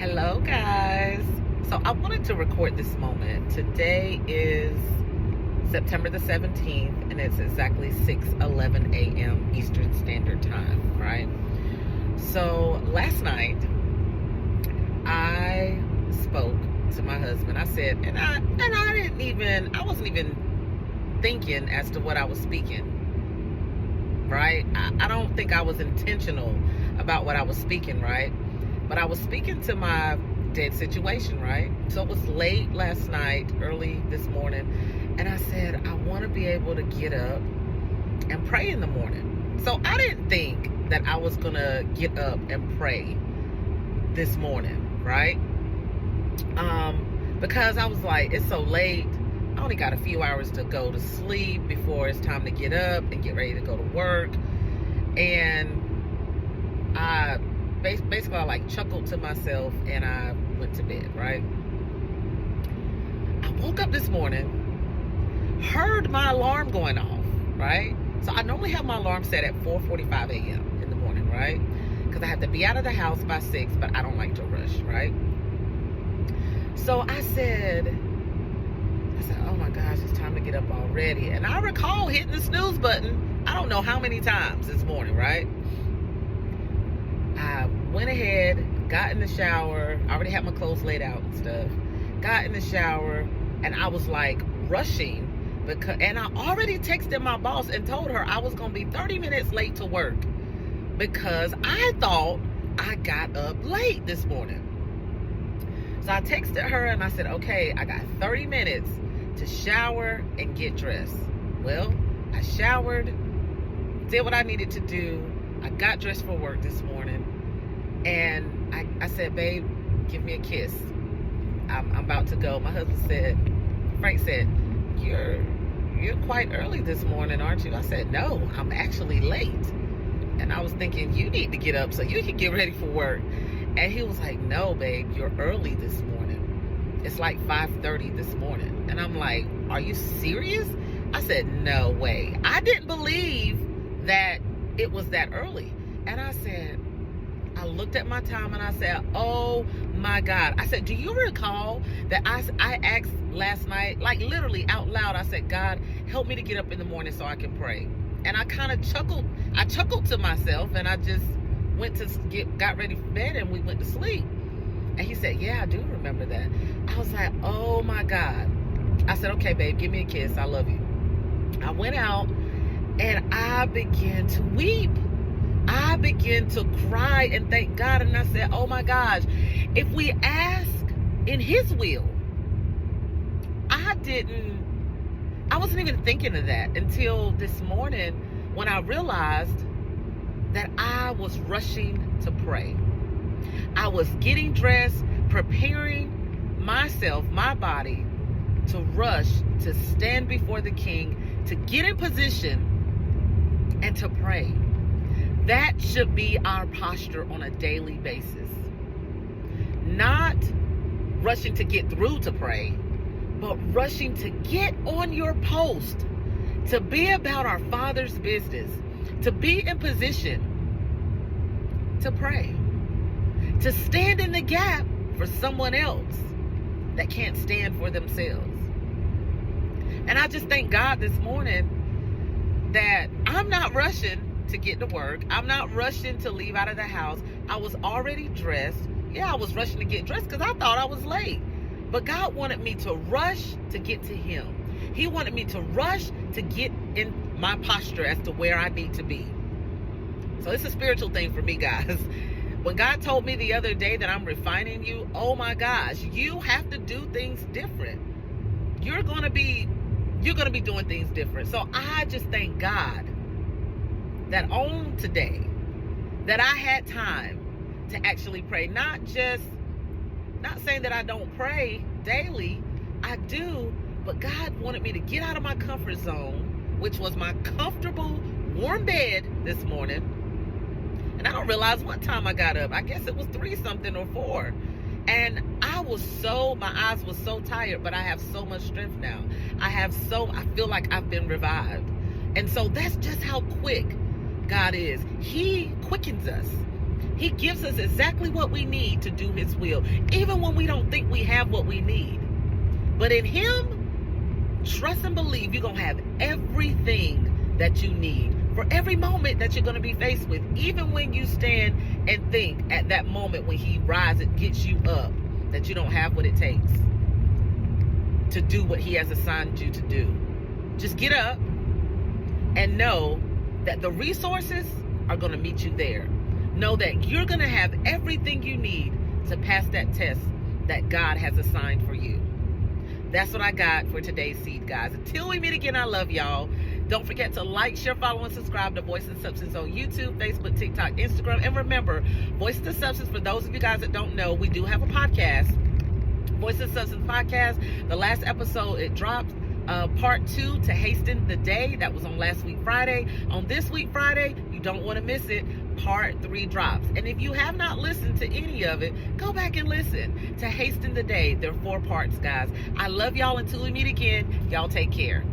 Hello, guys. So I wanted to record this moment. Today is September the 17th, and it's exactly 6:11 a.m. Eastern Standard Time, right? So last night, I spoke to my husband. I said, I wasn't even thinking as to what I was speaking, right? I don't think I was intentional about what I was speaking, right? But I was speaking to my dead situation, right? So it was late last night, early this morning, and I said, I want to be able to get up and pray in the morning. So I didn't think that I was going to get up and pray this morning, right? Because I was like, it's so late. I only got a few hours to go to sleep before it's time to get up and get ready to go to work. And I basically I like chuckled to myself and I went to bed, right? I woke up this morning, heard my alarm going off, right? So I normally have my alarm set at 4:45 a.m. in the morning, right? Because I have to be out of the house by 6, but I don't like to rush, right? So I said, oh my gosh, it's time to get up already. And I recall hitting the snooze button, I don't know how many times this morning, right? I went ahead, got in the shower. I already had my clothes laid out and stuff. Got in the shower, and I was like rushing and I already texted my boss and told her I was going to be 30 minutes late to work because I thought I got up late this morning. So I texted her and I said, okay, I got 30 minutes to shower and get dressed. Well, I showered, did what I needed to do. I got dressed for work this morning, and I said, babe, give me a kiss. I'm about to go. My husband said, Frank said, you're quite early this morning, aren't you? I said, no, I'm actually late. And I was thinking, you need to get up so you can get ready for work. And he was like, no, babe, you're early this morning. It's like 5:30 this morning. And I'm like, are you serious? I said, no way. I didn't believe that it was that early. And I said, I looked at my time and I said, oh my God. I said, do you recall that I asked last night, like literally out loud, I said, God, help me to get up in the morning so I can pray. And I kind of chuckled. I chuckled to myself and I just went to got ready for bed and we went to sleep. And he said, yeah, I do remember that. I was like, oh my God. I said, okay, babe, give me a kiss. I love you. I went out and I began to weep. I began to cry and thank God. And I said, oh my gosh, if we ask in his will, I wasn't even thinking of that until this morning when I realized that I was rushing to pray. I was getting dressed, preparing myself, my body, to rush, to stand before the King, to get in position and to pray. That should be our posture on a daily basis. Not rushing to get through to pray, but rushing to get on your post, to be about our Father's business, to be in position to pray, to stand in the gap for someone else that can't stand for themselves. And I just thank God this morning that I'm not rushing to get to work. I'm not rushing to leave out of the house. I was already dressed. Yeah, I was rushing to get dressed because I thought I was late. But God wanted me to rush to get to him. He wanted me to rush to get in my posture as to where I need to be. So it's a spiritual thing for me, guys. When God told me the other day that I'm refining you, oh my gosh, you have to do things different. You're going to be doing things different. So I just thank God that on today that I had time to actually pray. Not saying that I don't pray daily. I do, but God wanted me to get out of my comfort zone, which was my comfortable, warm bed this morning. And I don't realize what time I got up. I guess it was 3 something or 4. And my eyes were so tired, but I have so much strength now. I feel like I've been revived. And so that's just how quick God is. He quickens us. He gives us exactly what we need to do his will, even when we don't think we have what we need. But in him, trust and believe you're going to have everything that you need for every moment that you're going to be faced with. Even when you stand and think at that moment when he rises, gets you up, that you don't have what it takes to do what he has assigned you to do. Just get up and know that the resources are going to meet you there. Know that you're going to have everything you need to pass that test that God has assigned for you. That's what I got for today's seed, guys. Until we meet again, I love y'all. Don't forget to like, share, follow, and subscribe to Voice and Substance on YouTube, Facebook, TikTok, Instagram. And remember, Voice and Substance, for those of you guys that don't know, we do have a podcast. Voice and Substance podcast. The last episode, it dropped part 2 to hasten the day. That was on last week Friday. On this week Friday, you don't want to miss it. Part 3 drops. And if you have not listened to any of it, go back and listen to hasten the day. There are 4 parts, guys. I love y'all. Until we meet again, y'all take care.